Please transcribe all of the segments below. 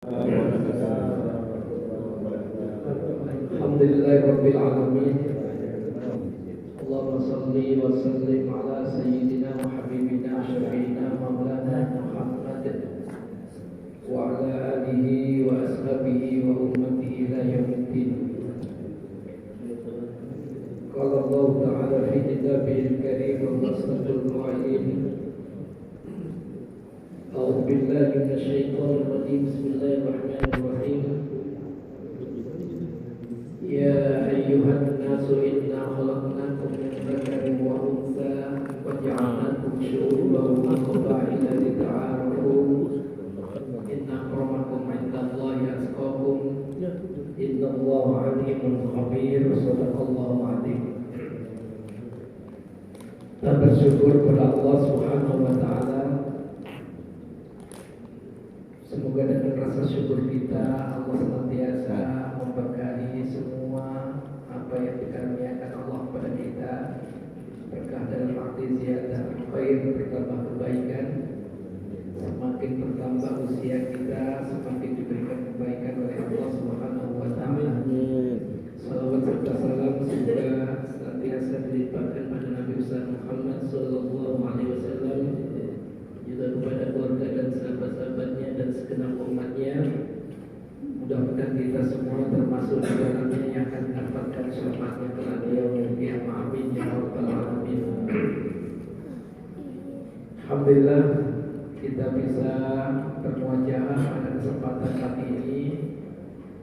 Alhamdulillahirabbil alamin. Allahumma shalli wa sallim ala sayyidina wa habibina syafi'ina maulana Muhammad wa ala alihi wa ashabihi wa ummatihi ila yaumiddin. Qala Allah ta'ala fi kitabihil karim wa asdaqul qa'ilin. A'udzu billahi minasy syaithanir rajim. Bismillahirrahmanirrahim. Ya ayyuhan nasu inna khalaqnakum min dzakarin wa untha wa ja'alnakum syu'uban wa qaba'ila lita'arafu. Inna akramakum 'indallahi atqakum. Innallaha 'alimun khabir. Shadaqallahu 'azim. Kita bersyukur kepada Allah Subhanahu wa taala. Semoga dengan rasa syukur kita Allah senantiasa memberkahi semua apa yang dikaruniakan Allah kepada kita. Berkah dalam arti ziyadah khair, bertambah kebaikan. Semakin bertambah usia kita, semakin diberikan kebaikan oleh Allah Subhanahu wa taala. Salawat serta salam semoga senantiasa dilimpahkan pada Nabi besar Muhammad sallallahu alaihi wasallam, juga kepada keluarga dan sahabat-sahabatnya dan segenap umatnya. Mudah-mudahan kita semua termasuk di dalamnya yang akan mendapatkan syafaatnya kelak di yaumil qiyamah. Amin ya rabbal alamin. Alhamdulillah kita bisa bermuajahah pada kesempatan kali ini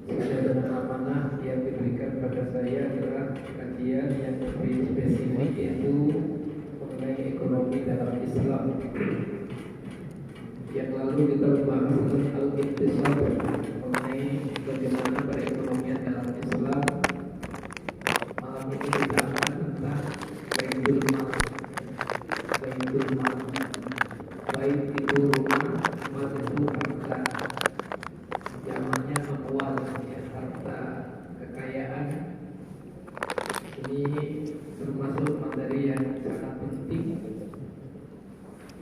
sesuai dengan amanah yang diberikan pada saya adalah kajian yang lebih spesifik, yaitu mengenai ekonomi dalam Islam. Yang lalu kita membahas tentang al-iqtisad, mengenai bagaimana perekonomian dalam Islam. Malam ini kita akan tentang baitul mal. Baitul mal, bait itu rumah, mal itu harta. Zamannya amwal, ya, harta, kekayaan. Ini termasuk materi yang sangat penting,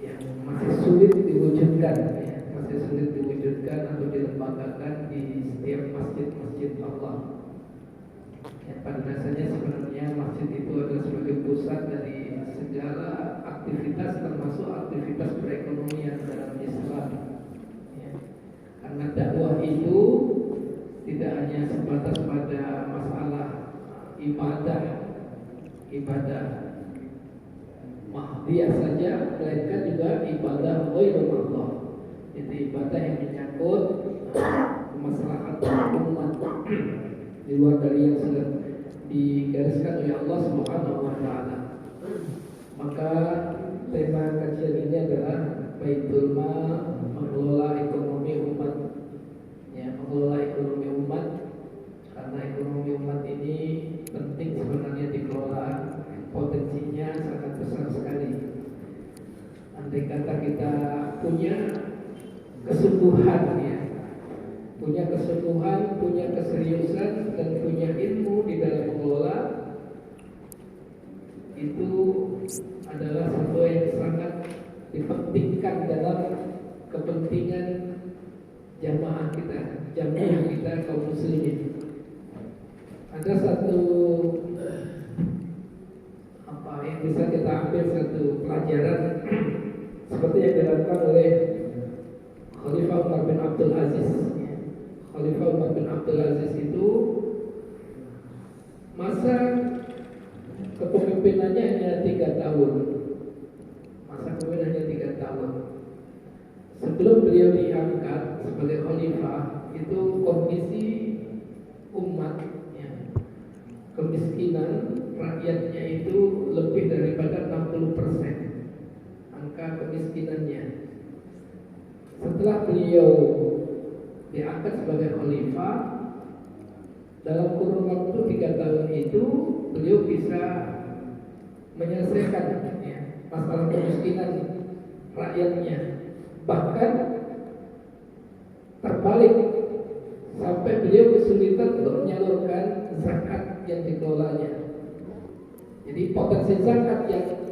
yang masih sulit diwujudkan, ya, masih sulit diwujudkan atau dilembagakan di setiap masjid-masjid Allah. Yang pada dasarnya sebenarnya masjid itu adalah sebagai pusat dari segala aktivitas, termasuk aktivitas perekonomian dalam Islam. Ya. Karena dakwah itu tidak hanya sebatas pada masalah ibadah mahdiyah saja, melainkan juga ibadah ghairul Allah. Itu ibadah yang menyangkut kemaslahatan umat di luar dari yang sudah digariskan oleh Allah Subhanahu wa taala. Maka tema kajian ini adalah Baitul Mal, mengelola ekonomi umat. Ya, mengelola ekonomi umat, karena ekonomi umat ini penting sebenarnya dikelola. Potensinya sangat besar sekali. Andai kata kita punya kesungguhan, ya, punya kesungguhan, punya keseriusan, dan punya ilmu di dalam mengelola, itu adalah sesuatu yang sangat dipentingkan dalam kepentingan jamaah kita kaum muslimin. Ada satu yang bisa kita ambil satu pelajaran seperti yang dilakukan oleh Khalifah Umar bin Abdul Aziz. Khalifah Umar bin Abdul Aziz itu masa kepemimpinannya hanya 3 tahun. Masa kepemimpinannya 3 tahun. Sebelum beliau diangkat sebagai khalifah, itu kondisi umat, ya, kemiskinan rakyatnya itu lebih daripada 60% angka kemiskinannya. Setelah beliau diangkat sebagai khalifah, dalam kurun waktu 3 tahun itu beliau bisa menyelesaikan, ya, masalah kemiskinan rakyatnya. Bahkan terbalik, sampai beliau kesulitan untuk menyalurkan zakat yang dikelolanya. Jadi potensi zakat yang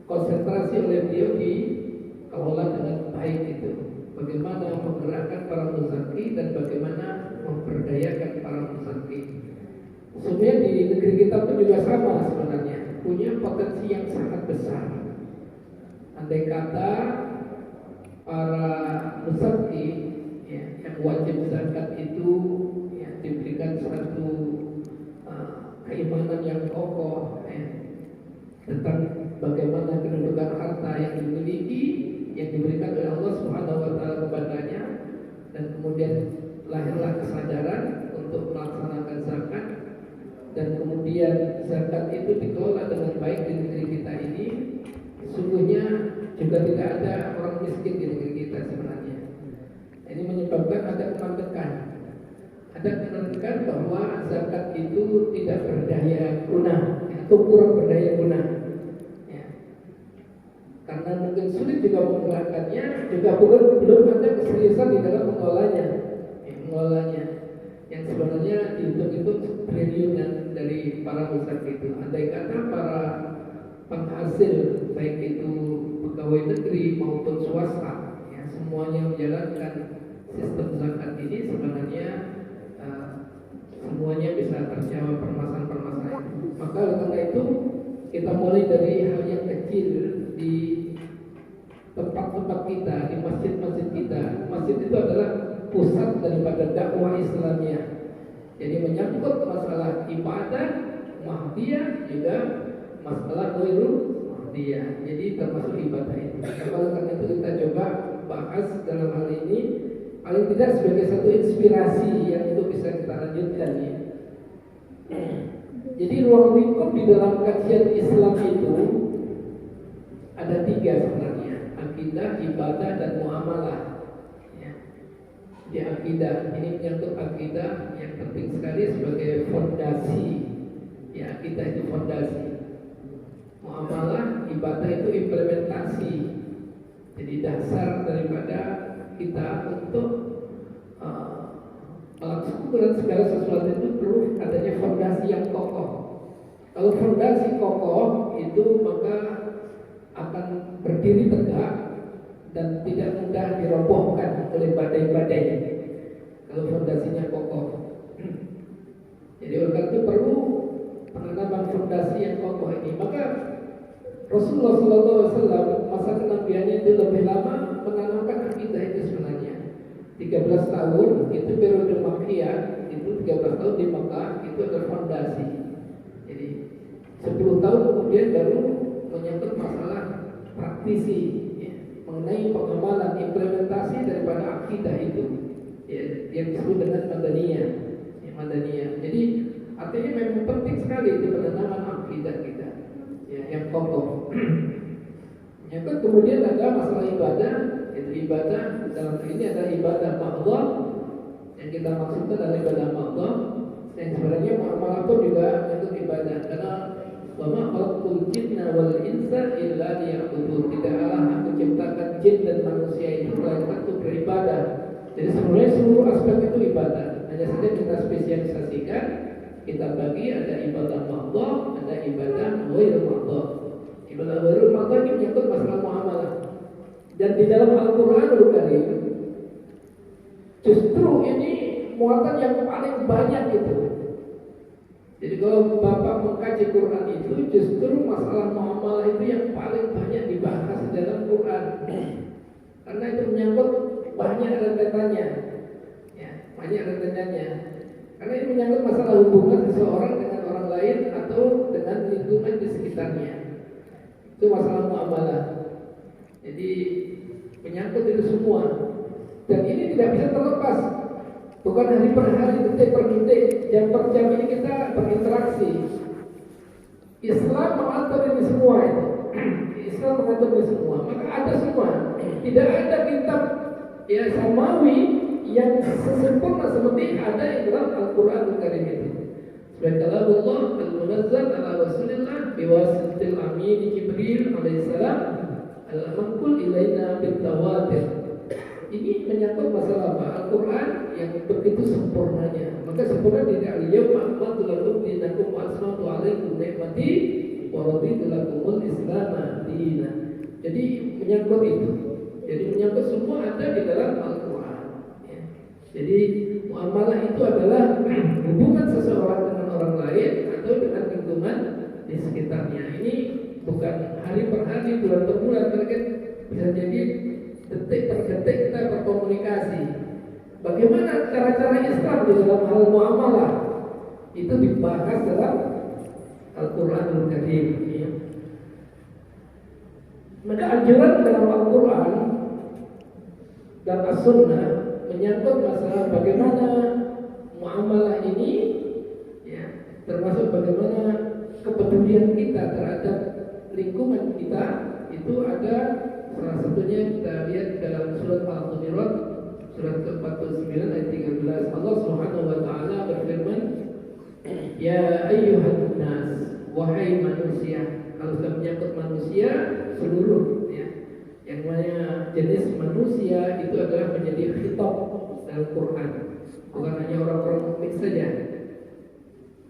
konsentrasi oleh beliau dikelola dengan baik itu. bagaimana menggerakkan para muzaki dan bagaimana memberdayakan para muzaki. Sebenarnya di negeri kita pun juga sama sebenarnya, punya potensi yang sangat besar. Andai kata para muzaki ya, yang wajib zakat itu ya, diberikan satu keimanan yang kokoh ya, tentang bagaimana kedudukan harta yang dimiliki yang diberikan oleh Allah Subhanahu wa taala kepadanya, dan kemudian lahirlah kesadaran untuk melaksanakan zakat, dan kemudian zakat itu dikelola dengan baik di negeri kita ini. Sesungguhnya juga tidak ada orang miskin di negeri kita sebenarnya. Ini menyebabkan ada kemantekan bahwa zakat itu tidak berdaya guna atau kurang berdaya guna. Karena mungkin sulit juga menggerakkannya, juga belum ada keseriusan di dalam mengelolanya, yang sebenarnya dihitung-hitung triliunan dari para pusat itu. Andai kata para penghasil baik itu pegawai negeri maupun swasta, ya, semuanya menjalankan sistem zakat ini, sebenarnya semuanya bisa terjawab permasalahan-permasalahan. Maka karena itu kita mulai dari hal yang kecil di tempat-tempat kita, di masjid-masjid kita. Masjid itu adalah pusat daripada dakwah Islamnya. Jadi menyangkut masalah ibadah, mahdiyah, juga masalah ghairul mahdiyah. Jadi termasuk ibadah itu. Karena itu kita coba bahas dalam hal ini, paling tidak sebagai satu inspirasi yang itu bisa kita lanjutkan ya. Jadi ruang lingkup di dalam kajian Islam itu ada 3 sebenarnya: akidah, ibadah, dan muamalah. Ya. Di akidah ini menyangkut akidah yang penting sekali sebagai fondasi. Ya, akidah itu fondasi. Muamalah, ibadah itu implementasi. Jadi dasar daripada kita untuk melaksanakan segala sesuatu itu perlu adanya fondasi yang kokoh. Kalau fondasi kokoh itu maka akan berdiri tegak dan tidak mudah dirobohkan oleh badai-badai. Kalau fondasinya kokoh. Jadi oleh karena itu perlu penanaman fondasi yang kokoh ini. Maka Rasulullah SAW masa kenabiannya itu lebih lama menanamkan akidah itu sebenarnya. 13 tahun itu periode Makkiyah, itu 13 tahun di Makkah itu adalah fondasi. Jadi 10 tahun kemudian baru menyangkut masalah praktisi ya, mengenai pengamalan implementasi daripada akidah itu ya, yang disebut dengan madaniyah ya, madaniyah. Jadi artinya memang penting sekali itu penanaman akidah kita ya, yang kokoh. Yang kemudian ada masalah ibadah. Itu ibadah dalam ini ada ibadah ma'dhah, yang kita maksudkan adalah ibadah ma'dhah, yang sebenarnya muamalah pun juga untuk ibadah. Karena wa ma khalaqtul jinna wal insa illa liya'budun. Tidaklah aku ciptakan jin dan manusia itu melainkan untuk beribadah. Jadi sebenarnya seluruh aspek itu ibadah. Hanya saja kita spesialisasikan, kita bagi ada ibadah ma'dhah, ada ibadah ghairul ma'dhah. Ibadah ghairul ma'dhah ini menyangkut masalah muamalah. Dan di dalam Al-Quranul Karim justru ini muatan yang paling banyak itu. Jadi kalau Bapak mengkaji Quran itu justru masalah muamalah itu yang paling banyak dibahas dalam Quran. Karena itu menyangkut banyak rentetannya. Ya, banyak rentetannya. Karena ini menyangkut masalah hubungan seseorang dengan orang lain atau dengan lingkungan di sekitarnya. Itu masalah muamalah. Jadi menyangkut itu semua, dan ini tidak bisa terlepas. Bukan hari per hari, detik per detik, jam per jam ini kita berinteraksi. Islam mengatur ini semua itu. Islam mengatur ini semua. Maka ada semua. Tidak ada kitab ya samawi yang sesempurna seperti ada yang dalam Al-Quran Al-Karim itu. Sebagai Allah al-munazzal ala Rasulillah biwasitil amin Jibril alaihissalam al-manqul ilaina bitawatir. Ini menyangkut masalah apa? Al-Quran yang begitu sempurnanya. Maka sempurna tidak al-yawma akmaltu lakum dinakum wa asma'tu alaikum ni'mati wa raditu lakumul Islam dinan. Jadi menyangkut itu. Jadi menyangkut semua ada di dalam Al-Quran. Ya. Jadi muamalah itu adalah hubungan seseorang dengan orang lain atau dengan lingkungan di sekitarnya. Ini bukan hari per hari, bulan per bulan, terkait bisa jadi detik per detik kita berkomunikasi. Bagaimana cara-cara Islam di dalam hal muamalah? Itu dibahas dalam Al-Quranul Karim. Ya. Maka anjuran dalam Al-Quran dan As-Sunnah menyangkut masalah bagaimana muamalah ini, ya, termasuk bagaimana kepedulian kita terhadap lingkungan kita, itu ada salah satunya kita lihat dalam surat Al-Hujurat surat ke-49 ayat 13. Allah Subhanahu wa taala berfirman, "Ya ayyuhan nas, wahai manusia." Kalau sudah menyangkut manusia seluruh, ya, yang namanya jenis manusia itu adalah menjadi khitab dalam Quran, bukan hanya orang-orang mukmin saja.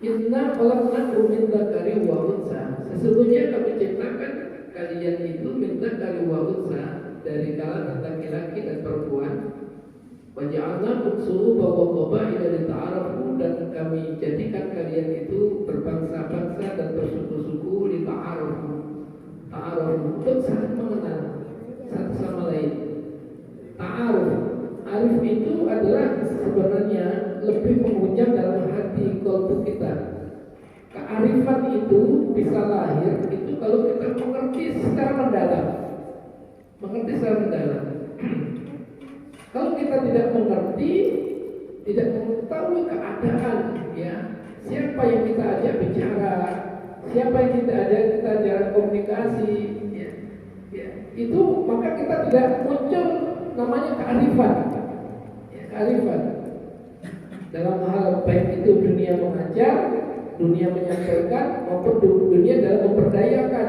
Inna khalaqnakum min dzakarin wa unsa. Sesungguhnya kami ciptakan kalian itu min dzakarin wa unsa, dari kalangan laki-laki dan perempuan. Wa ja'alnakum syu'uban wa qabaila lita'arafu, dan kami jadikan kalian itu berbangsa-bangsa dan bersuku-suku lita'arafu. Ta'arafu untuk saling mengenal satu sama lain. Ta'aruf, arif itu adalah sebenarnya lebih mengucap dalam hati kalbu kita. Kearifan itu bisa lahir itu kalau kita mengerti secara mendalam. Mengerti secara mendalam. Kalau kita tidak mengerti, tidak mengetahui keadaan, ya, siapa yang kita ajak bicara, siapa yang kita ajak komunikasi, ya, ya, itu maka kita tidak muncul namanya kearifan, ya, kearifan dalam hal baik itu dunia mengajar, dunia menyampaikan maupun dunia dalam memberdayakan.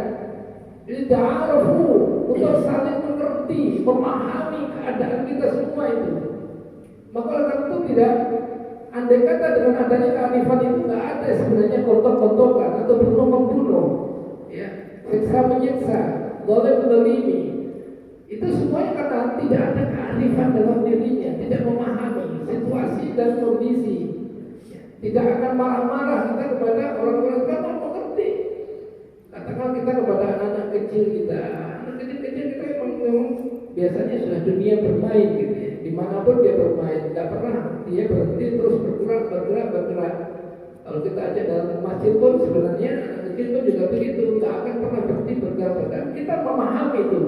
Jadi ta'arufu, untuk saling mengerti, memahami keadaan kita semua itu. Maka oleh karena itu tidak, andai kata dengan adanya kearifan itu nggak ada sebenarnya kontok-kontokan atau bunuh-membunuh, ya, siksa menyiksa, zalim menzalimi. Itu semuanya karena tidak ada kearifan dalam dirinya, tidak memahami situasi dan kondisi. Tidak akan marah-marah kita kepada orang-orang yang mengerti. Katakan kita kepada anak-anak kecil kita, anak kecil-kecil kita memang biasanya sudah dunia bermain gitu ya. Dimanapun dia bermain, tidak pernah dia berhenti, terus bergerak. Kalau kita ajak dalam masjid pun sebenarnya anak kecil pun juga begitu, tidak akan pernah berhenti bergerak. Kita memahami itu,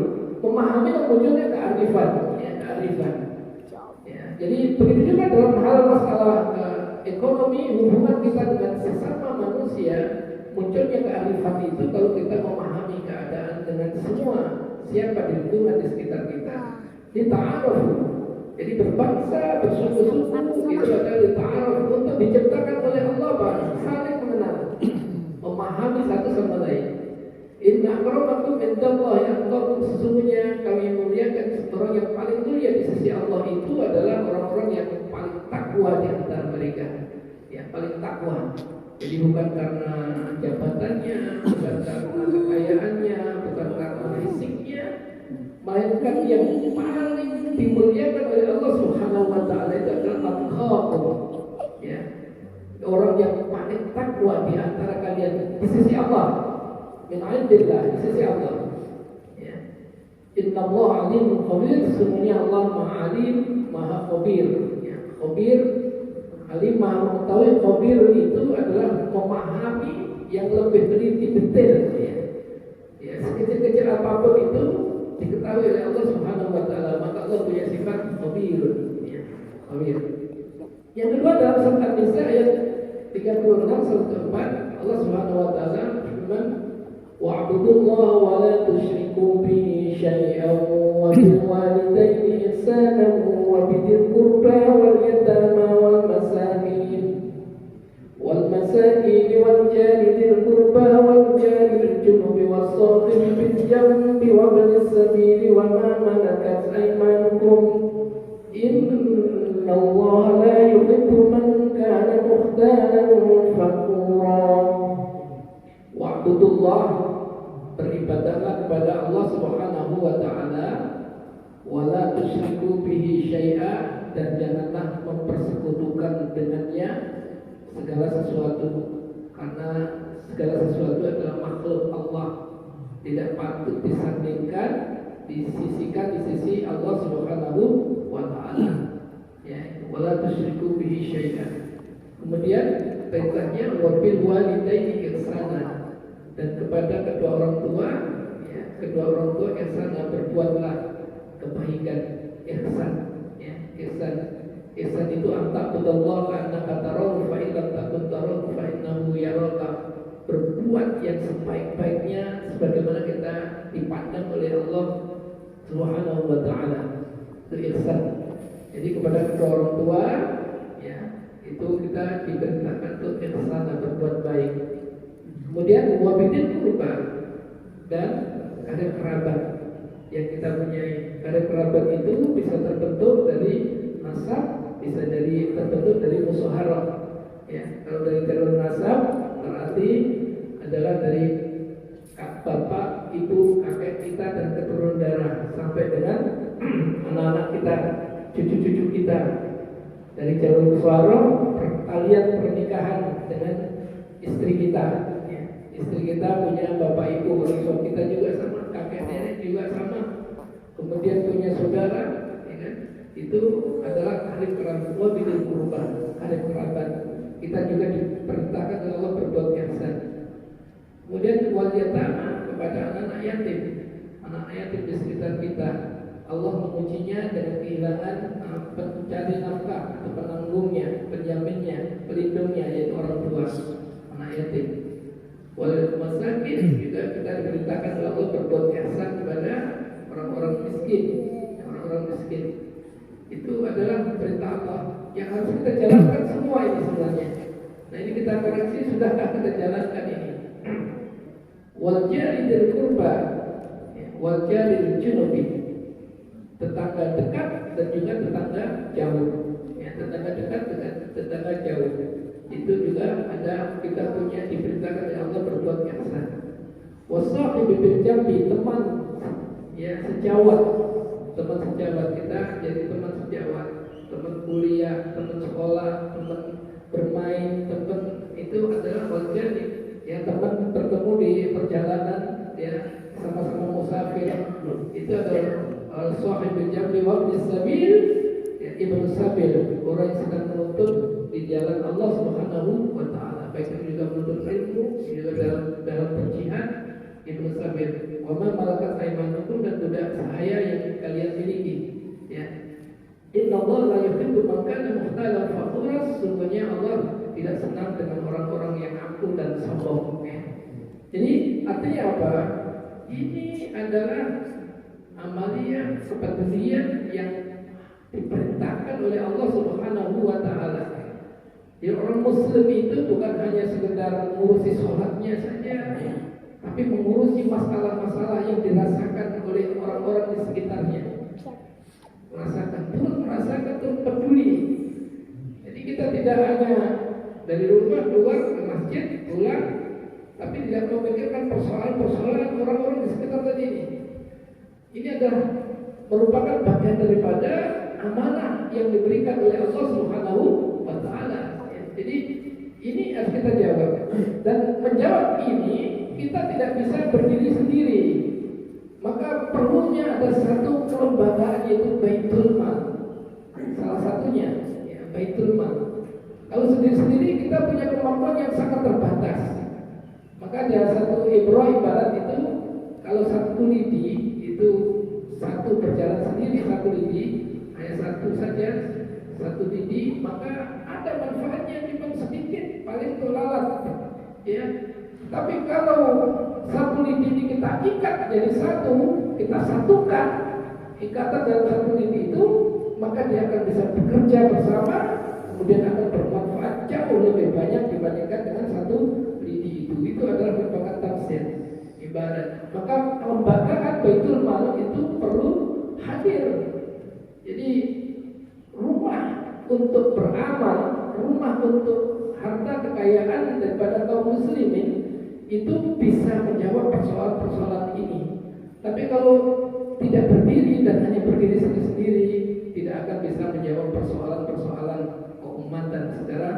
memahami munculnya kearifan, ya, kearifan. Ya, jadi begitu juga dalam hal masalah ekonomi, hubungan kita dengan sesama manusia, munculnya kearifan itu kalau kita memahami keadaan dengan semua siapa di lingkungan di sekitar kita. Dita'aruf, jadi berbangsa, bersuku-suku, itu adalah dita'aruf untuk diciptakan oleh Allah, Pak, saling mengenal, memahami satu sama lain. Inna akramakum indallahi atqakum, sesungguhnya kami muliakan orang yang paling mulia di sisi Allah itu adalah orang-orang yang paling takwa di antara mereka, yang paling takwa. Jadi bukan karena jabatannya, bukan karena kekayaannya, bukan karena fisiknya, melainkan yang paling dimuliakan oleh Allah Subhanahu wa taala itu adalah atqakum, ya, orang yang paling takwa di antara kalian di sisi Allah, min indillah, di sisi Allah, ya. Innallaha alimun khabir, sesungguhnya Allah Maha Alim, Maha Khabir, ya. Khabir, alim, Maha mengetahui. Khabir itu adalah memahami yang lebih teliti, detail, ya. Ya, sekecil-kecil apapun itu diketahui oleh Allah Subhanahu wa taala, maka Allah punya sifat khabir, ya. Khabir. Yang kedua dalam surat An-Nisa ayat 36 sampai 4, Allah Subhanahu wa taala berfirman, wa'budullaha wa la tusyriku bihi syai'an wa bil walidayni ihsanan wa bidhil qurba wal yatama wal masakin wal jari dzil qurba wal jari al junubi was sahibi bil janbi wa ibnis sabili wa ma malakat aymanukum innallaha la yuhibbu man kana mukhtalan fakhura. Wa'budullah, beribadahlah kepada Allah Subhanahu wa taala wala tusyriku bihi syai'a, dan janganlah mempersekutukan dengannya segala sesuatu, karena segala sesuatu adalah makhluk Allah, tidak patut disandingkan, disisikan di sisi Allah Subhanahu wa taala. Ya, wala tusyriku bihi syai'a. Kemudian perintahnya wabil walidaini ihsana, dan kepada kedua orang tua, ya, kedua orang tua ihsana, berbuatlah kebaikan, ihsan, ya, ihsan. Ihsan itu anta'budallaha ka'annaka tarahu fa in lam takun tarahu fa innahu yaraka. Berbuat yang sebaik-baiknya sebagaimana kita dipandang oleh Allah Subhanahu wa taala. Itu ihsan. Jadi kepada kedua orang tua, ya, itu kita diperintahkan untuk ihsan, berbuat baik. Kemudian wabidil qurba, dan karib kerabat yang kita punyai. Karib kerabat itu bisa terbentuk dari nasab, bisa dari terbentuk dari musyawarah. Ya, kalau dari jalur nasab berarti adalah dari bapak, ibu, kakek kita dan keturunan darah sampai dengan anak-anak kita, cucu-cucu kita. Dari jalur musyawarah, peralihan pernikahan dengan istri kita. Ya, istri kita punya bapak ibu, orang tua kita juga sama, kakek nenek juga sama. Kemudian punya saudara, ya kan? Itu adalah karib kerabat, wabidil qurba, karib kerabat. Kita juga diperintahkan oleh Allah berbuat ihsan. Kemudian wal yatama, kepada anak-anak yatim, anak yatim di sekitar kita. Allah mengujinya dengan kehilangan pencari nafkah, penanggungnya, penjaminnya, pelindungnya, yaitu orang tua, anak yatim. Wal masakin, juga kita diperintahkan oleh Allah berbuat ihsan kepada orang-orang miskin, orang-orang miskin. Itu adalah perintah Allah yang harus kita jalankan semua ini sebenarnya. Nah, ini kita koreksi, sudahkah kita jalankan ini? Wal jari dzil qurba, wal jari junubi, tetangga dekat dan juga tetangga jauh. Ya, tetangga dekat dengan tetangga jauh. Itu juga ada, kita punya diperintahkan oleh Allah berbuat ihsan. Wasahibi bil jambi, teman, ya, sejawat, teman sejawat kita jadi teman sejawat, teman kuliah, teman sekolah, teman bermain, teman itu adalah wajar, ya, teman bertemu di perjalanan, ya, sama-sama musafir. Itu adalah sahibul jambi wa ibn sabil, ya, ibn sabil, orang yang sedang menuntut di jalan Allah Subhanahu wa taala, baik itu juga menuntut ilmu, juga dalam berjihad, ibn sabil. Wa ma malakat aymanukum, dan tidak sahaya yang kalian miliki, ya. Inna Allah la yuhibbu man kana mukhtalan fakhura, sesungguhnya Allah tidak senang dengan orang-orang yang angkuh dan sombong. Ya. Jadi artinya apa? Ini adalah amalia kepedulian yang diperintahkan oleh Allah Subhanahu wa taala. Jadi orang muslim itu bukan hanya sekedar mengurusi sholatnya saja, tapi mengurusi masalah-masalah yang dirasakan oleh orang-orang di sekitarnya. Merasakan turut peduli. Jadi kita tidak hanya dari rumah keluar ke masjid, pulang, tapi tidak memikirkan persoalan-persoalan orang-orang di sekitar tadi ini. Ini adalah merupakan bagian daripada amanah yang diberikan oleh Allah Subhanahu wa taala. Jadi ini harus kita jawab. Dan menjawab ini kita tidak bisa berdiri sendiri. Maka perlunya ada satu kelembagaan, yaitu Baitul Mal. Salah satunya, ya, Baitul Mal. Kalau sendiri-sendiri kita punya kemampuan yang sangat terbatas. Maka ada satu ibrah ibarat itu, kalau satu lidi itu satu berjalan sendiri, satu lidi hanya satu saja, satu lidi, maka ada manfaatnya cuma sedikit, paling tulalat, ya. Tapi kalau satu lidi ini kita ikat jadi satu, kita satukan ikatan dalam satu lidi itu, maka dia akan bisa bekerja bersama, kemudian akan bermanfaat jauh lebih banyak dibandingkan dengan satu lidi itu. Itu adalah merupakan tafsir ibarat. Maka kelembagaan Baitul Mal itu perlu hadir. Jadi rumah untuk beramal, rumah untuk harta kekayaan daripada kaum muslimin itu bisa menjawab persoalan-persoalan ini. Tapi kalau tidak berdiri dan hanya berdiri sendiri, tidak akan bisa menjawab persoalan-persoalan keumatan secara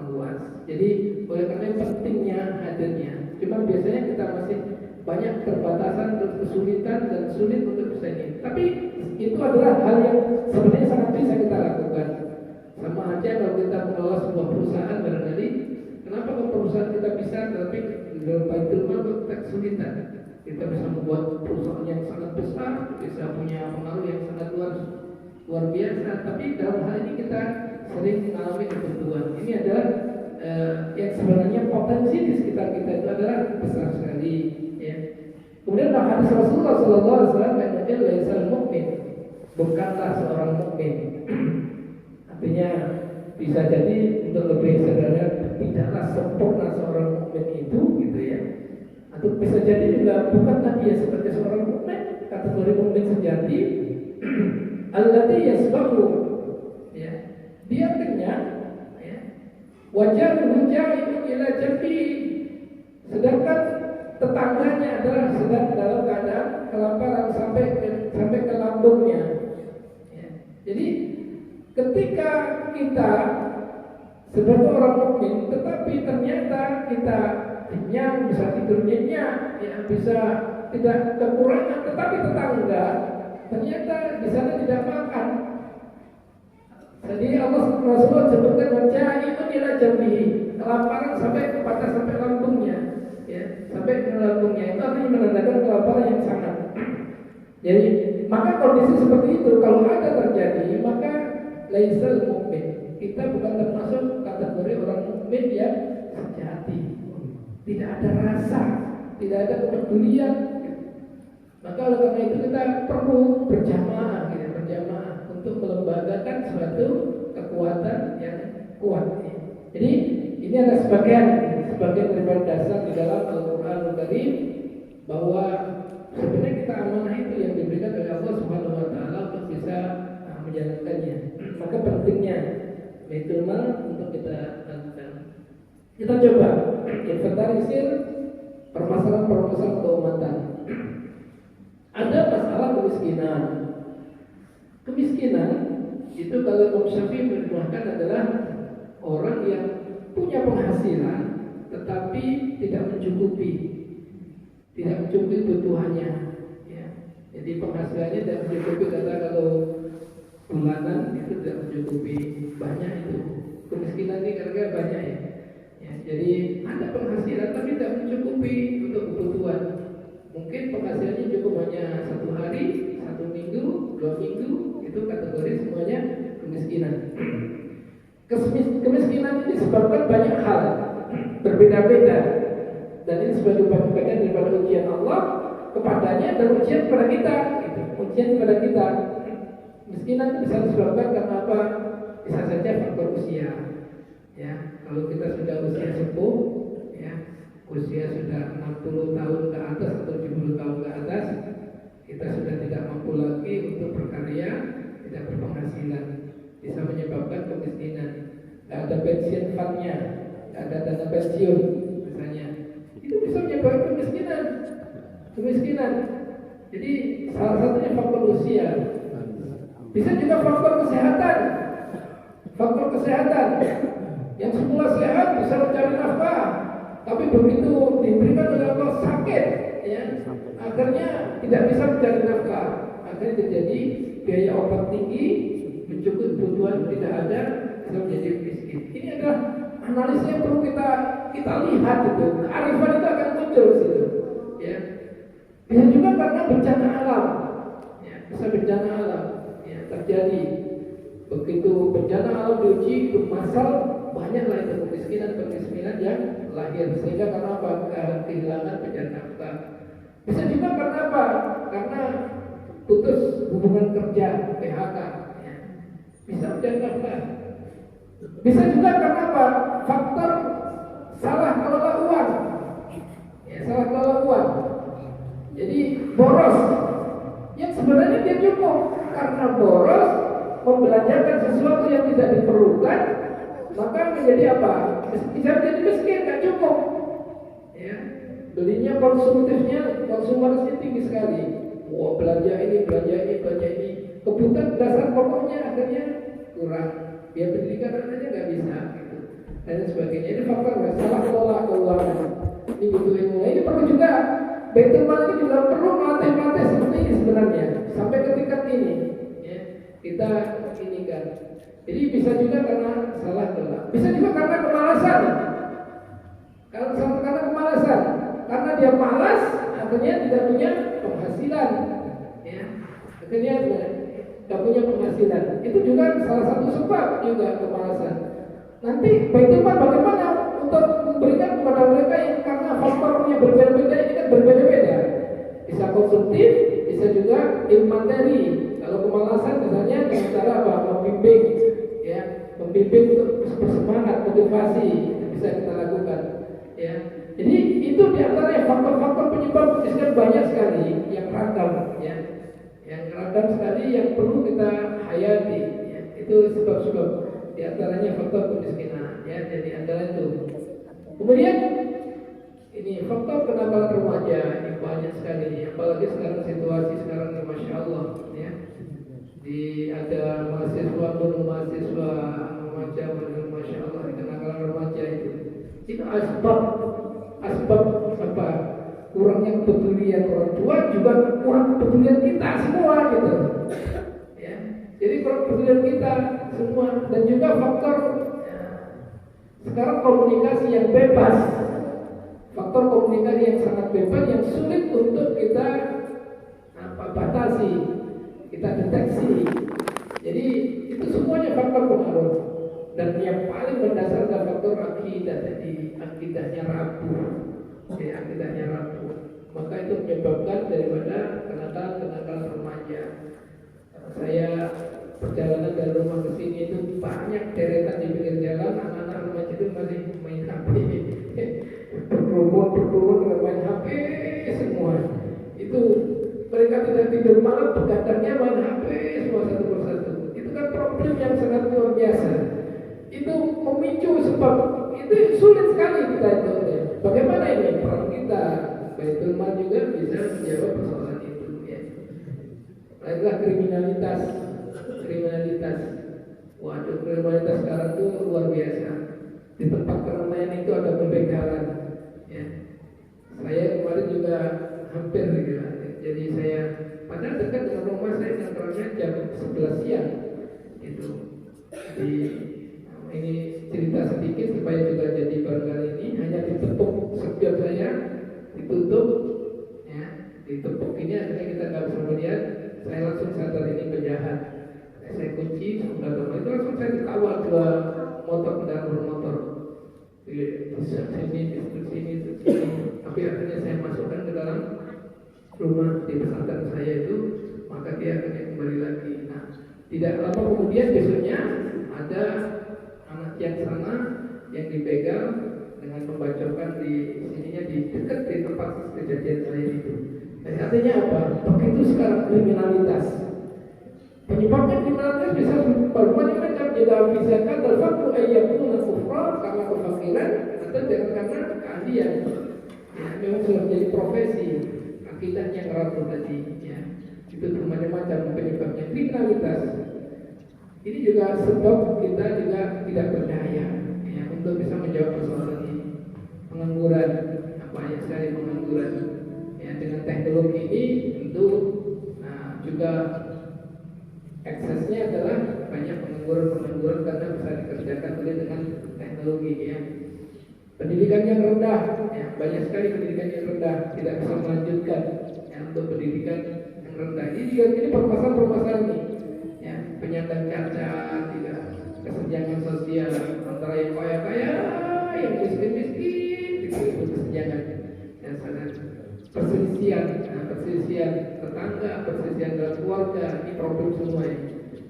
meluas. Jadi oleh karena pentingnya hadirnya. Cuma biasanya kita masih banyak keterbatasan, kesulitan dan sulit untuk bisa ini. Tapi itu adalah hal yang sebenarnya sangat bisa kita lakukan. Sama aja kalau kita mengelola sebuah perusahaan barangkali, kenapa kalau perusahaan kita bisa, tapi dalam Baitul Mal kita kesulitan. Kita bisa membuat perusahaan yang sangat besar, bisa punya pengaruh yang sangat luar biasa. Tapi dalam hal ini kita sering mengalami kebutuhan. Ini adalah yang sebenarnya potensi di sekitar kita itu adalah besar sekali. Ya. Kemudian hadis Rasulullah SAW yang laisal mukmin, bukanlah seorang mukmin. Artinya bisa jadi untuk lebih sederhana, tidaklah sempurna seorang mukmin itu, gitu ya. Atau bisa jadi juga bukanlah dia sebagai seorang mukmin, kategori mukmin sejati. Allati yasbahu, ya. Dia kenyang, ya. Wajahuhu ja'idun ila jambi, sedangkan tetangganya adalah sedang dalam keadaan kelaparan sampai ke lambungnya. Ya. Jadi ketika kita sebagai orang mukmin, tetapi ternyata kita kenyang, bisa tidur nyenyak, ya, bisa tidak kekurangan, tetapi tetangga ternyata di sana tidak makan. Jadi Allah Rasulullah sebutkan wajah itu ila jambihi, kelaparan sampai lambungnya, ya, sampai ke lambungnya. Itu artinya menandakan kelaparan yang sangat. Jadi maka kondisi seperti itu kalau ada terjadi, maka laisal mukmin, kita bukan termasuk kategori orang mukmin yang sejati. Tidak ada rasa, tidak ada kepedulian. Maka oleh karena itu kita perlu berjamaah, gitu, berjamaah untuk melembagakan suatu kekuatan yang kuat. Jadi ini adalah sebagian daripada dasar di dalam Al-Qur'anul Karim bahwa sebenarnya kita amanah itu yang diberikan oleh Allah Subhanahu wa taala untuk bisa menjalankannya. Maka pentingnya Baitul Mal untuk kita lakukan. Kita coba inventarisir permasalahan keumatan. Ada masalah kemiskinan. Kemiskinan itu kalau Imam Syafi'i menerjemahkan adalah orang yang punya penghasilan tetapi tidak mencukupi kebutuhannya. Ya. Jadi penghasilannya tidak mencukupi, kata kalau bulanan itu tidak mencukupi, banyak itu. Kemiskinan ini karena banyak ya. Ya, jadi ada penghasilan tapi tidak mencukupi untuk kebutuhan. Mungkin penghasilannya cukup hanya 1 hari, 1 minggu, 2 minggu, itu kategori semuanya kemiskinan. Kemiskinan ini disebabkan banyak hal, berbeda-beda. Dan ini sebagai bagian daripada ujian Allah kepadanya dan ujian kepada kita. Gitu. Ujian kepada kita. Kemiskinan bisa disebabkan karena apa? Bisa saja faktor usia. Ya, kalau kita sudah usia sepuh, ya, usia sudah 60 tahun ke atas atau 70 tahun ke atas, kita sudah tidak mampu lagi untuk berkarya, tidak berpenghasilan, bisa menyebabkan kemiskinan. Tidak ada pensiun fundnya, tidak ada dana pensiun, misalnya, itu bisa menyebabkan kemiskinan. Jadi salah satunya faktor usia. Bisa juga faktor kesehatan. Faktor kesehatan yang semula sehat bisa mencari nafkah, tapi begitu diberikan oleh Allah sakit, ya, akhirnya tidak bisa mencari nafkah, akhirnya terjadi biaya obat tinggi, mencukupi kebutuhan tidak ada, bisa menjadi miskin. Ini adalah analisis yang perlu kita lihat itu. Kearifan itu akan muncul di situ, ya. Bisa juga karena bencana alam, ya, bisa bencana alam, ya, terjadi. Begitu bencana alam diuji itu masal, banyaklah itu kemiskinan yang lahir, sehingga karena apa? Kehilangan pencari nafkah. Bisa juga karena apa? Karena putus hubungan kerja, PHK, ya. Bisa mencari nafkah. Bisa juga karena apa? Faktor salah kelola uang, ya, salah kelola uang. Jadi boros, yang sebenarnya dia cukup, karena boros membelanjakan sesuatu yang tidak diperlukan, maka menjadi apa? Bisa menjadi miskin, nggak cukup. Ya, belinya konsumerisnya tinggi sekali. wah belanja ini, kebutuhan dasar pokoknya akhirnya kurang. Biaya pendidikan anaknya nggak bisa, gitu. Dan sebagainya. Ini faktor salah kelola keuangan. Ini butuh ilmu. Ini perlu juga. Baitul Mal ini juga perlu melatih seperti ini sebenarnya. Sampai ke tingkat ini, ya, kita ini kan. Jadi bisa juga karena salah kelola. Bisa juga karena kemalasan. Karena kemalasan. Karena dia malas, akhirnya tidak punya penghasilan. Ya, akhirnya tidak punya penghasilan. Itu juga salah satu sebab juga kemalasan. Nanti Baitul Mal bagaimana untuk memberikan kepada mereka yang karena faktornya berbeda-beda, ini kan berbeda-beda. Bisa konsumtif, bisa juga materi. Kalau kemalasan misalnya dengan cara apa? Membimbing, ya, membimbing untuk bersemangat, motivasi, bisa kita lakukan. Ya, jadi itu diantaranya faktor-faktor penyebab kemiskinan banyak sekali yang ragam, ya, yang ragam sekali yang perlu kita hayati. Ya. Itu sebab-sebab diantaranya faktor kemiskinan, ya, jadi antara itu. Kemudian ini faktor kenakalan remaja ini banyak sekali, apalagi sekarang situasi sekarang ini, masya Allah, ya. Ada mahasiswa remaja, masya Allah, kenakalan remaja itu asbab apa? Kurangnya kepedulian orang tua, juga kurang kepedulian kita semua, gitu. Ya, jadi kurang kepedulian kita semua, dan juga faktor ya, sekarang komunikasi yang bebas, faktor komunikasi yang sangat bebas yang sulit untuk kita batasi, kita deteksi. Jadi itu semuanya faktor pengaruh. Dan yang paling mendasar adalah faktor akidah, jadi akidahnya rapuh, ya, akidahnya rapuh. Maka itu menyebabkan daripada kenakalan remaja. Saya perjalanan dari rumah ke sini itu banyak deretan di pinggir jalan, anak-anak remaja itu masih main HP, berkerumun main HP semua. Itu mereka tidak tidur malam, begadangnya main HP semua satu persatu. Itu kan problem yang sangat luar biasa. Itu memicu sebab itu sulit sekali kita itu. Bagaimana ini peran kita Baitul Mal juga bisa menjawab persoalan itu, ya. Lainlah kriminalitas. Waduh, kriminalitas sekarang itu luar biasa. Di tempat keramaian itu ada pembegalan, ya. Saya kemarin juga hampir gitu. Jadi saya padahal dekat dengan rumah saya, ngantornya jam 11 siang itu. Ini cerita sedikit supaya juga jadi barangkali ini hanya ditepuk sekian saya, ditutup, ya, ditepuk ini akhirnya kita nggak bisa melihat. Saya langsung sadar ini penjahat. Saya kunci sudah teman itu langsung saya dikawal dua motor, kendaraan bermotor. Sini. Tapi akhirnya saya masukkan ke dalam rumah di pesantren saya itu, maka dia akhirnya kembali lagi. Nah, tidak lama kemudian besoknya ada anak yang sana yang dipegang dengan membacakan di sininya di dekat di tempat kejadian saya itu. Jadi artinya apa? Begitu sekarang kriminalitas. Penyebabnya kriminalitas bisa bermacam-macam. Juga bisa kan terfaktu ayyakuna kufra karena kefakiran atau karena keahlian. Ya, memang sudah menjadi profesi. Akidahnya yang rapuh tadi, ya. Itu bermacam-macam penyebabnya kriminalitas. Ini juga sebab kita juga tidak berdaya, ya, untuk bisa menjawab persoalan ini. Pengangguran, banyak sekali pengangguran. Ya, dengan teknologi ini tentu juga aksesnya adalah banyak pengangguran karena bisa dikerjakan oleh dengan teknologi, ya. Pendidikan yang rendah, ya, banyak sekali pendidikan yang rendah tidak bisa melanjutkan, ya, untuk pendidikan yang rendah. Ini permasalahan ini. Penyandang cacat, tidak kesenjangan sosial antara yang kaya-kaya, yang miskin-miskin, itu kesenjangan yang sangat perselisihan tetangga, perselisihan dalam keluarga, ini problem semua ini.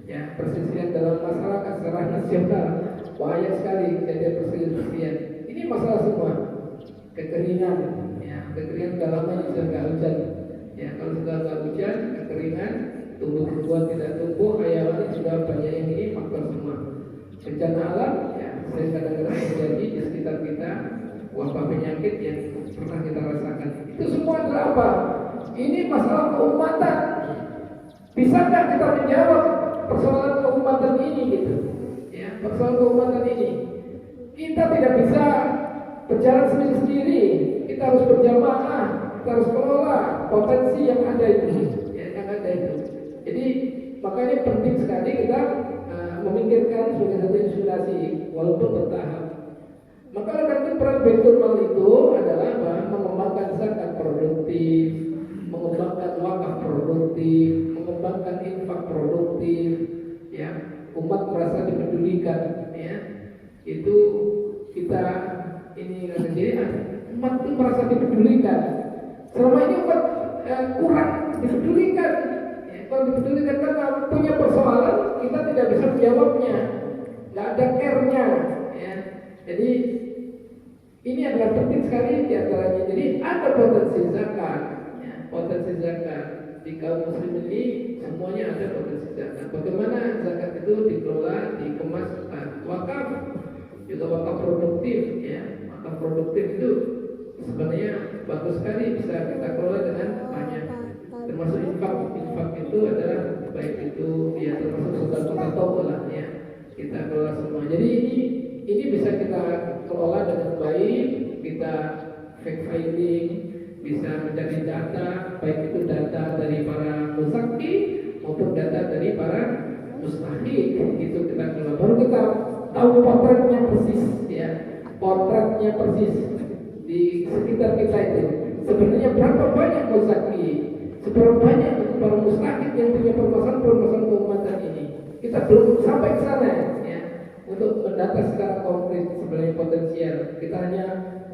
Ya, perselisihan dalam masyarakat secara nasional banyak sekali kejadian perselisihan. Ini masalah semua. Kekeringan, ya, kekeringan dalamnya sudah nggak hujan. Ya, kalau sudah nggak hujan, kekeringan, tumbuh-tumbuhan tidak tumbuh, hayawan juga banyak yang ini faktor semua. Bencana alam, ya, sering kadang-kadang terjadi di sekitar kita, wabah penyakit yang pernah kita rasakan. Itu semua adalah apa? Ini masalah keumatan. Bisakah kita menjawab persoalan keumatan ini gitu? Ya, persoalan keumatan ini. Kita tidak bisa berjalan sendiri-sendiri. Kita harus berjamaah, kita harus kelola potensi yang ada itu, ya, yang ada itu. Jadi makanya penting sekali kita memikirkan sebagai satu inspirasi walaupun bertahap. Maka nanti peran Baitul Mal itu adalah mengembangkan zakat produktif, mengembangkan wakaf produktif, mengembangkan infak produktif, ya, umat merasa dipedulikan, ya, itu kita ini jadi umat itu merasa dipedulikan. Selama ini umat kurang dipedulikan, ya, kurang dipedulikan karena punya persoalan kita tidak bisa menjawabnya, nggak ada care-nya, ya. Jadi ini adalah penting sekali diantaranya. Jadi ada potensi zakat, ya, potensi zakat di kaum muslim ini semuanya ada potensi zakat. Bagaimana zakat itu dikelola, dikemas, wakaf juga wakaf produktif, ya. Wakaf produktif itu sebenarnya bagus sekali bisa kita kelola dengan banyak. Termasuk infak itu adalah baik itu ya termasuk sedekah taubat lah, ya. Kita kelola semua. Jadi ini bisa kita kelola dengan baik, kita fact finding, bisa mencari data, baik itu data dari para musaki maupun data dari para mustahik, itu kita kelola. Baru kita tahu potretnya persis, ya, potretnya persis di sekitar kita itu. Sebenarnya berapa banyak musaki, seberapa banyak para mustahik yang punya permasalahan keumatan ini. Kita belum sampai ke sana, ya. Untuk mendata secara konkret sebenarnya potensial, kita hanya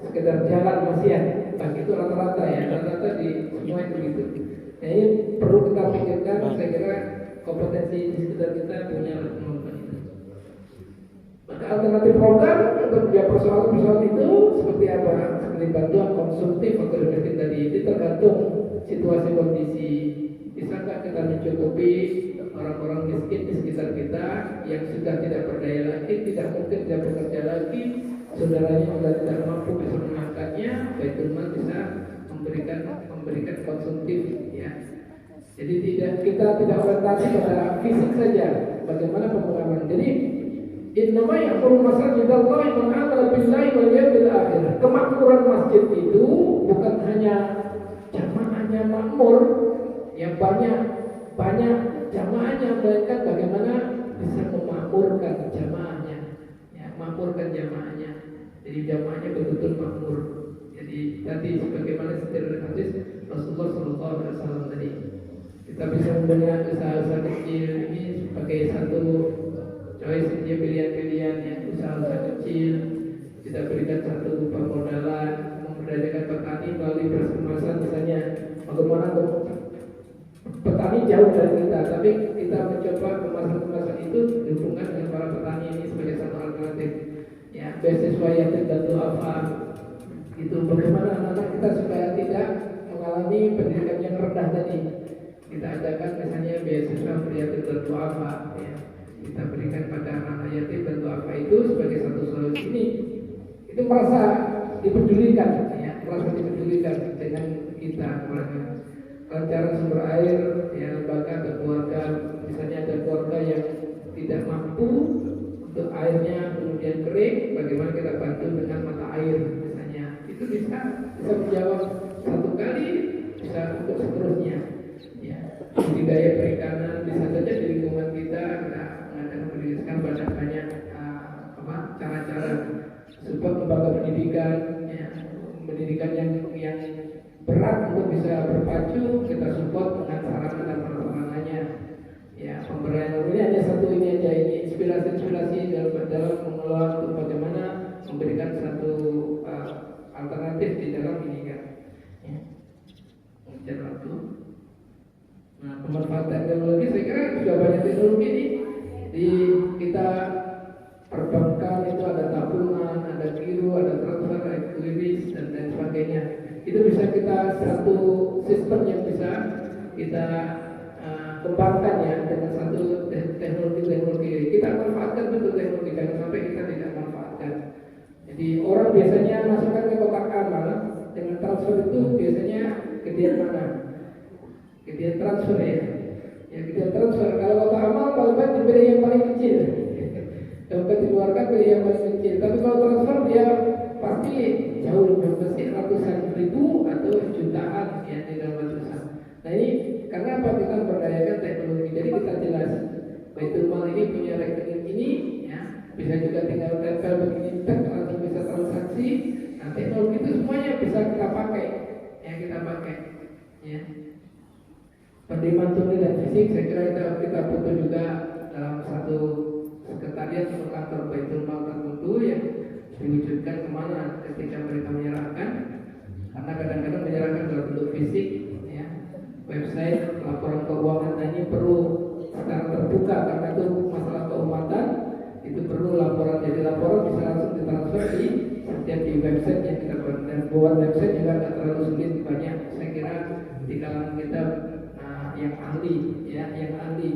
sekedar jalan masih ya, itu rata-rata ya, rata-rata di semua itu gitu. Nah, ini perlu kita pikirkan. Saya kira kompetensi di sekitar kita punya kemampuan itu. Maka alternatif program untuk dia persoalan-persoalan itu seperti apa? Seperti bantuan konsumtif atau benefit tadi, itu tergantung situasi kondisi. Bisakah kita mencukupi orang-orang miskin di sekitar kita yang sudah tidak berdaya lagi, tidak mungkin tidak bekerja lagi, saudaranya sudah tidak mampu bisa mengangkatnya, Baitul Mal bisa memberikan konsumtif, ya. Jadi kita tidak orientasi pada fisik saja, bagaimana pembangunan. Jadi innama ya'muru masajidallahi man amana billahi wal yawmil akhir. Kemakmuran masjid itu bukan hanya jamaahnya makmur yang banyak jamaahnya, melainkan bagaimana bisa memakmurkan jamaahnya, ya, makmurkan jamaahnya. Jadi jamaahnya betul-betul makmur. Jadi tadi sebagaimana setelah hadis Rasulullah SAW tadi, kita bisa mendengar usaha-usaha kecil ini sebagai satu choice, dia pilihan-pilihan, ya, usaha-usaha kecil. Kita berikan satu permodalan, memberdayakan petani melalui beras misalnya. Bagaimana petani jauh dari kita, tapi kita mencoba kemasan itu dihubungkan dengan para petani ini sebagai satu alternatif, ya, beasiswa yatim dan duafa. Itu bagaimana anak-anak kita supaya tidak mengalami pendidikan yang rendah tadi. Kita adakan misalnya beasiswa yatim dan duafa, ya. Kita berikan pada anak yatim dan duafa itu sebagai satu solusi ini. Itu merasa dipedulikan, ya, merasa dipedulikan dengan kita mereka. Lancaran sumber air, ya, lembaga atau keluarga, misalnya ada keluarga yang tidak mampu untuk airnya kemudian kering, bagaimana kita bantu dengan mata air misalnya. Itu bisa menjawab satu kali, bisa untuk seterusnya, ya. Budidaya perikanan bisa saja di lingkungan kita mengadakan pendidikan banyak cara-cara support lembaga pendidikan, ya, pendidikan yang berat untuk bisa berpacu, kita support dengan sarana dan prasarananya, ya. Pemberian ini hanya satu ini aja, ini inspirasi dalam mengelola untuk bagaimana memberikan satu alternatif di dalam ini kan, ya. Mengejar waktu. Nah, pemanfaatan teknologi, saya kira sudah banyak teknologi ini di kita perbankan itu ada tabungan, ada giro, ada transfer, ada QRIS dan lain sebagainya. Itu bisa kita satu sistem yang bisa kita kembangkan, ya, dengan satu teknologi. Kita manfaatkan betul teknologi, jangan sampai kita tidak manfaatkan. Jadi orang biasanya masukkan ke kotak amal dengan transfer itu biasanya ke dia mana? Kita transfer ya. Ya kita transfer. Kalau kota amal paling baik diberi yang paling kecil. Dompet dikeluarkan beri yang paling kecil. Tapi kalau transfer dia pasti jauh lebih besar, ratusan ribu atau jutaan ya di dalam ratusan. Nah ini karena apa, kita memberdayakan teknologi. Jadi kita jelas Baitul Mal ini punya rekening ini ya, bisa juga tinggal tempel begini tek langsung bisa transaksi. Nah teknologi itu semuanya bisa kita pakai kita pakai ya. Penerimaan tunai dan fisik saya kira kita butuh juga dalam satu sekretariat atau kantor Baitul Mal tertentu yang diwujudkan kemana ketika mereka menyerahkan, karena kadang-kadang menyerahkan dalam bentuk fisik ya, website laporan keuangan. Nah ini perlu secara terbuka karena itu masalah keumatan, itu perlu laporan. Jadi laporan bisa langsung ditransfer di setiap di website yang kita buat, dan buat website juga tidak terlalu sulit, banyak saya kira di kalangan kita yang ahli ya, yang ahli.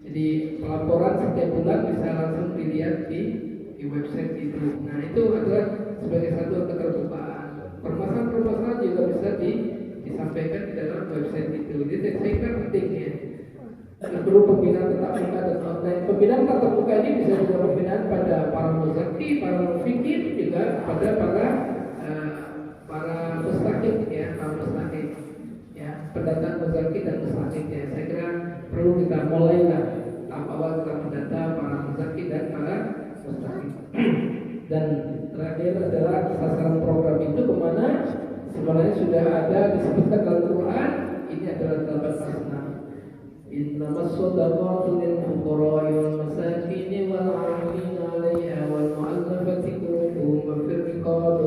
Jadi pelaporan setiap bulan bisa langsung dilihat di website itu. Nah itu adalah sebagai satu keterbukaan. Permasalahan-permasalahan juga bisa disampaikan di dalam website itu. Jadi saya kira penting ya. Perlu pembinaan tatap muka dan online. Pembinaan tatap muka ini bisa juga pembinaan pada para muzaki, para mufikir, juga pada para mustaqim ya, para mustaqim ya, pendataan muzaki dan mustaqim ya. Saya kira perlu kita mulailah tahap awal kita mendata para muzaki dan para mustaqim. Dan terakhir adalah sasaran program itu kemana? Sebenarnya sudah ada disebutkan dalam Quran. Ini adalah 8 Innamas shadaqatu lil fuqara'i wal masakin wal 'amilina 'alaiha wal mu'allafati qulubuhum wa fir riqab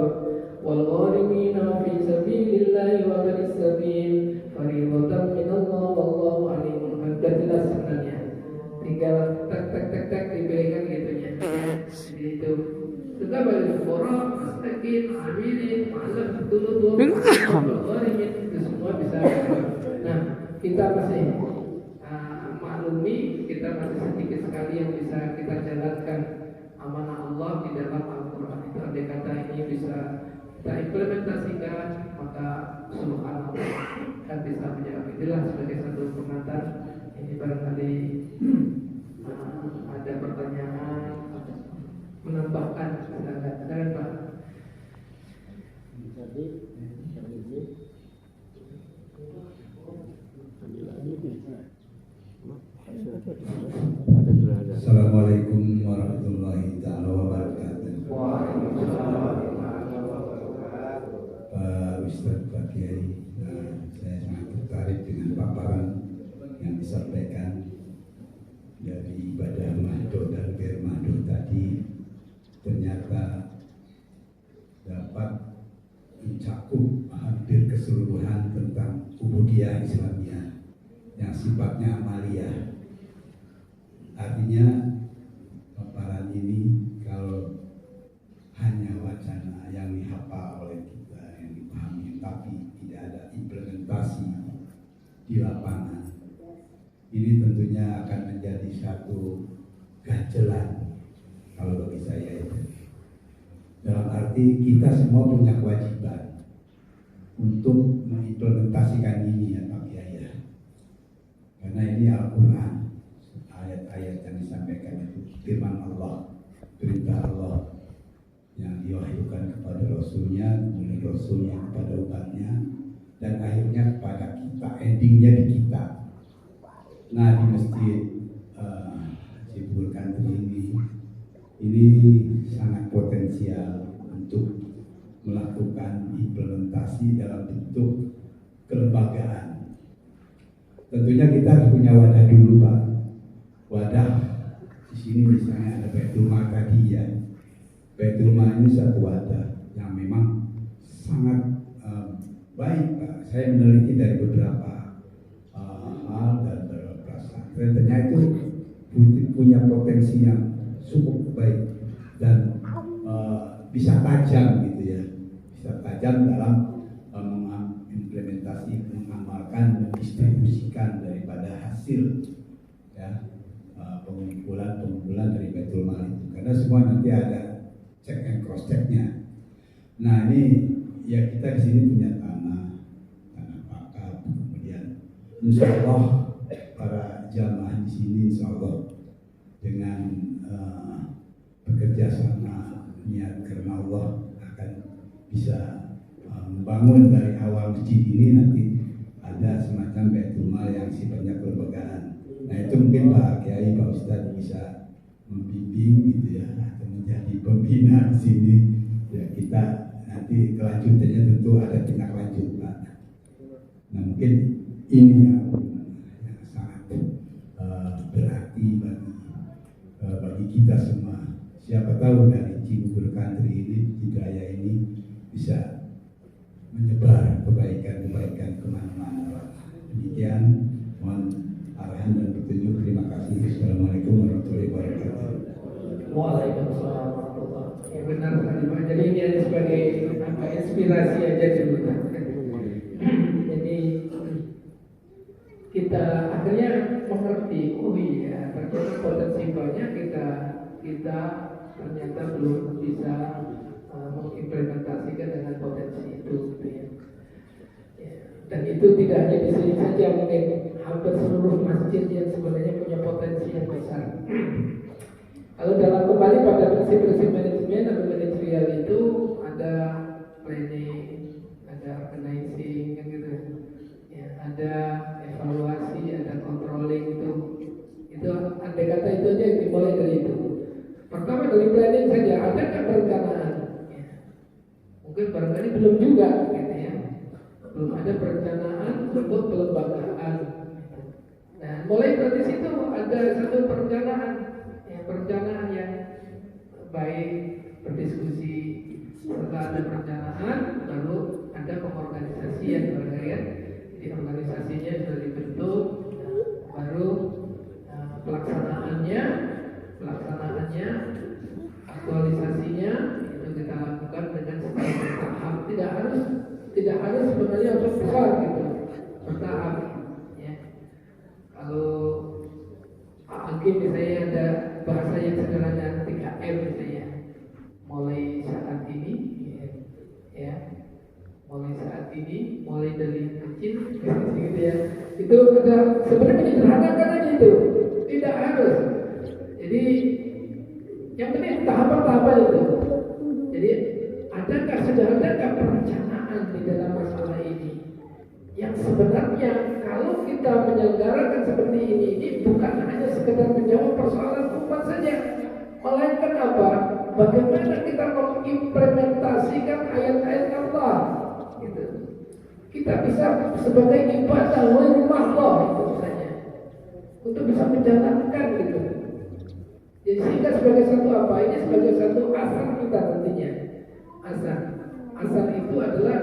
wal gharimina fi sabilillahi wa ibnis sabil fariidatan minallah wallahu 'alimun hakim. Jelas sebenarnya. Tinggal tak diberikan gitunya. Jadi itu tetap ada fuqara, masakin, 'amilin, mu'allafati qulubuhum wal gharimin, itu semua bisa. Nah, kita masih kita masih sedikit sekali yang bisa kita jalankan amanah Allah di dalam Al-Quran itu. Andai kata ini bisa kita implementasikan, maka subhanallah kan bisa menjadi jelas sebagai satu pengantar. Ini barangkali ada pertanyaan, menambahkan, silakan Pak. Assalamualaikum warahmatullahi wabarakatuh. Pak Ustadz, Pak Kiai, saya sangat tertarik dengan paparan yang disampaikan dari ibadah mahdo dan ghair mahdo tadi. Ternyata dapat mencakup hampir keseluruhan tentang ubudiyah Islamiyah yang sifatnya amaliyah. Artinya paparan ini kalau hanya wacana yang dihafal oleh kita, yang dipahami, tapi tidak ada implementasi di lapangan, ini tentunya akan menjadi satu ganjelan kalau bagi saya itu. Dalam arti kita semua punya kewajiban untuk mengimplementasikan ini ya Pak Kiai, karena ini Al-Quran. Ayat-ayat yang disampaikan itu firman Allah, perintah Allah yang diwahyukan kepada Rasulnya, kemudian Rasulnya kepada umatnya, dan akhirnya kepada kita, endingnya di kita. Nah di masjid Cibubur Country ini sangat potensial untuk melakukan implementasi dalam bentuk kelembagaan. Tentunya kita harus punya wadah dulu Pak. Wadah di sini misalnya ada Baitul Mal tadi ya. Baitul Mal ini satu wadah yang memang sangat baik Pak. Saya meneliti dari beberapa hal dan beberapa pesantren, ternyata itu punya potensi yang cukup baik dan bisa tajam gitu ya. Bisa tajam dalam mengimplementasi, mengamalkan, mendistribusikan daripada hasil ya. Pengumpulan dari Baitul Mal itu, karena semua nanti ada check and cross checknya. Nah ini ya kita di sini punya tanah pakar, kemudian insya Allah para jamaah di sini insya Allah dengan bekerja sama niat karena Allah akan bisa membangun dari awal masjid ini. Nanti ada semacam baitul mal yang sifatnya kelembagaan. Nah itu mungkin Pak Kiai, Pak Ustadz bisa membimbing gitu ya, atau menjadi pembina di sini. Ya kita nanti kelanjutannya tentu ada tindak lanjut Pak. Nah mungkin ini yang sangat berarti bagi kita semua. Siapa tahu dari Cibubur Country ini, Hidayah ini bisa menyebar kebaikan-kebaikan kemana-mana. Demikian, mohon arahan dan petunjuk. Terima kasih. Assalamualaikum warahmatullahi wabarakatuh. Waalaikumsalam warahmatullahi wabarakatuh. Ya benar sekali Pak. Jadi ini hanya sebagai inspirasi aja dulu. Jadi kita akhirnya mengerti, oh iya ternyata potensi banyak kita ternyata belum bisa mengimplementasikan dengan potensi itu, gitu ya. Dan itu tidak hanya di sini saja, mungkin hampir seluruh masjid yang sebenarnya punya potensi yang besar. Kalau dalam kembali pada prinsip-prinsip manajemen atau manajerial itu ada planning, ada organizing, kan gitu. Ya, ada evaluasi, ada controlling itu andai kata itu aja dimulai dari itu. Pertama dari planning saja, adakah perencanaan? Ya. Mungkin barangkali belum juga, gitu ya. Belum ada perencanaan untuk pelembagaan. Nah, mulai dari situ ada satu perencanaan yang baik, berdiskusi. Setelah ada perencanaan, baru ada pengorganisasian, ya. Jadi organisasinya sudah dibentuk, baru pelaksanaannya, aktualisasinya itu kita lakukan dengan secara bertahap. Tidak harus sebenarnya harus besar gitu, bertahap. Ya. Kalau mungkin misalnya ada bahasa yang sederhana 3M misalnya, mulai saat ini, ya, mulai dari yang kecil, gitu ya. Itu ada sebenarnya menyederhanakan aja itu, tidak harus. Jadi yang penting tahapan-tahapan itu. Jadi sudah adakah perencanaan di dalam masalah ini? Yang sebenarnya kalau kita menyelenggarakan seperti ini bukan hanya sekedar menjawab persoalan umat saja, melainkan apa? Bagaimana kita mengimplementasikan ayat-ayat Allah? Gitu. Kita bisa sebagai ibadah Allah itu misalnya, untuk bisa menjalankan gitu. Jadi sehingga sebagai satu apa? Ini sebagai satu asal kita nantinya. Asal itu adalah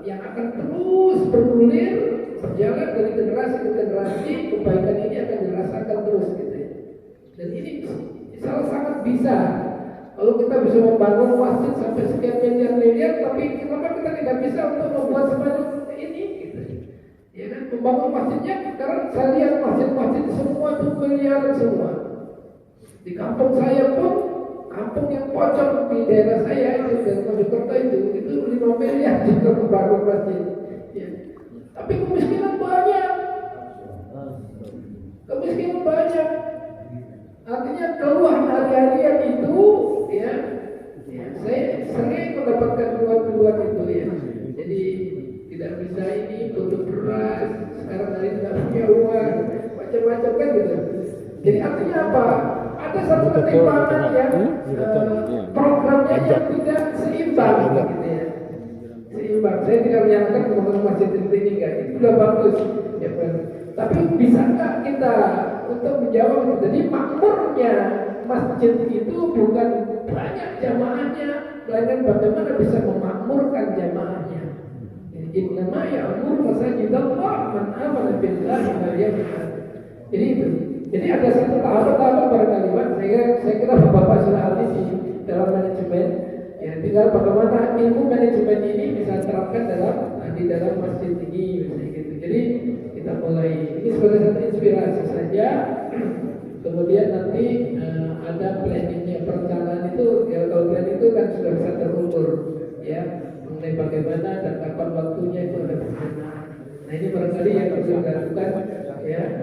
yang akan terus bergulir, berjalan dari generasi ke generasi. Kebaikan ini akan dirasakan terus gitu ya. Dan ini sangat bisa. Kalau kita bisa membangun masjid sampai sekian miliar, tapi kenapa kita tidak bisa untuk membuat sebanyak ini gitu. Ya kan, membangun masjidnya, karena saya lihat masjid-masjid semua itu miliaran semua. Di kampung saya pun, kampung yang pojok di daerah saya itu, dari Mojokerto itu 5 miliar juga membangun masjid. Ya. Tapi kemiskinan banyak. Artinya keluhan hari-harian itu, ya, saya sering mendapatkan keluhan-keluhan itu ya. Jadi tidak bisa ini, butuh beras, sekarang hari tidak punya uang, macam-macam kan gitu. Jadi artinya apa? Ada satu ketimpangan yang programnya yang tidak seimbang gitu ya. Seimbang. Saya tidak menyalahkan teman-teman masjid ini enggak, itu sudah bagus ya kan. Tapi bisa nggak kita untuk menjawab itu? Jadi makmurnya masjid itu bukan banyak jamaahnya, melainkan bagaimana bisa memakmurkan jamaahnya. Innama ya'muru masajidallah man amana billahi wal yawmil akhir. Jadi itu. Jadi ada satu tahapan barangkali Pak. Saya kira Bapak sudah ahli dalam manajemen. Ya, tinggal bagaimana ilmu manajemen ini bisa terapkan di dalam masjid ini misalnya gitu. Jadi kita mulai ini sebagai satu inspirasi saja. Kemudian nanti ada planningnya, perencanaan itu ya, kalau plan itu kan sudah bisa terukur ya, mengenai bagaimana dan kapan waktunya itu ada perencanaan. Nah ini barangkali yang perlu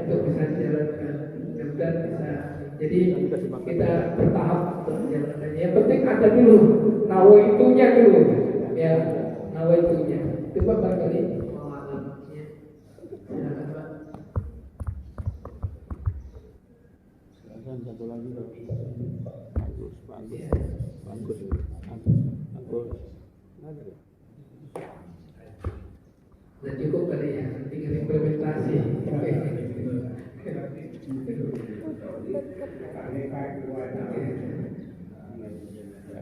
untuk bisa dijalankan. Mudah-mudahan bisa. Jadi kita bertahap untuk menjalankannya. Yang penting ada dulu nawaitunya dulu, ya nawaitunya. Coba barangkali mau alamnya. Silakan Pak. Silakan satu lagi Pak. Bagus. Sudah cukup kali ya, tinggal implementasi.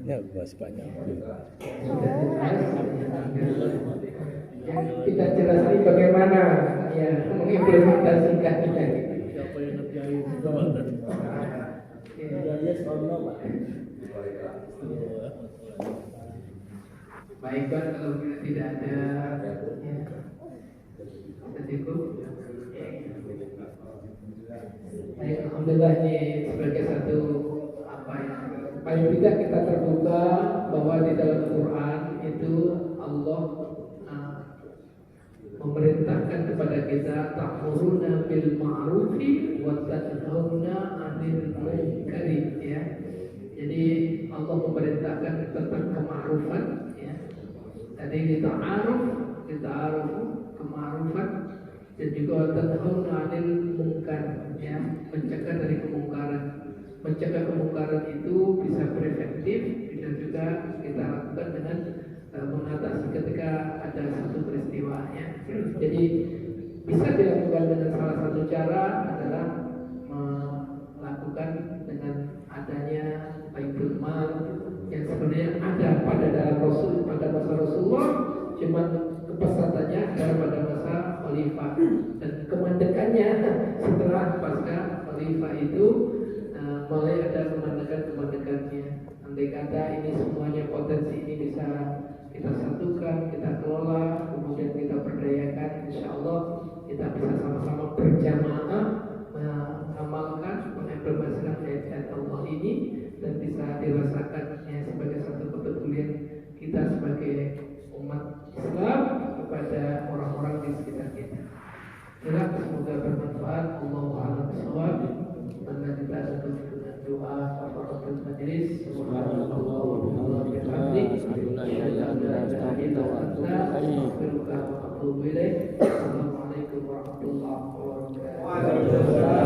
Ada bahas banyak. Yang kita jelaskan bagaimana ya mengimplementasikannya. Siapa yang ngerjain soal yes or no Pak? Baik Pak, kalau tidak ada ya, cukup. Baik, alhamdulillah ini sebagai satu apa ya? Paling tidak kita terbuka bahwa di dalam Quran itu Allah memerintahkan kepada kita ta'muruna bil ma'rufi wa tanhauna 'anil munkari ya. Jadi Allah memerintahkan tentang kema'rufan ya. Tadi kita kema'rufan dan juga tanhauna 'anil munkar ya, mencegah dari kemungkaran. Mencegah kemungkaran itu bisa preventif, bisa juga kita lakukan dengan mengatasi ketika ada satu peristiwa ya. Jadi bisa dilakukan dengan salah satu cara adalah melakukan dengan adanya baitul mal yang sebenarnya ada pada masa Rasulullah, cuma kepesatannya adalah pada masa khalifah dan kemandekannya setelah pasca khalifah itu mulai ada kemandekannya. Andai kata ini semuanya potensi ini bisa kita satukan, kita kelola, kemudian kita berdayakan, insya Allah kita bisa sama-sama berjamaah mengamalkan, mengimplementasikan ayat-ayat Allah ini dan bisa dirasakan ya, sebagai satu kepedulian kita sebagai umat Islam kepada orang-orang di sekitar kita. Semoga bermanfaat. Allahu a'lam bishawab. Maka kita tutup dengan doa kafaratul majelis. Subhanallah wa bihamdihi. Assalamualaikum warahmatullahi wabarakatuh.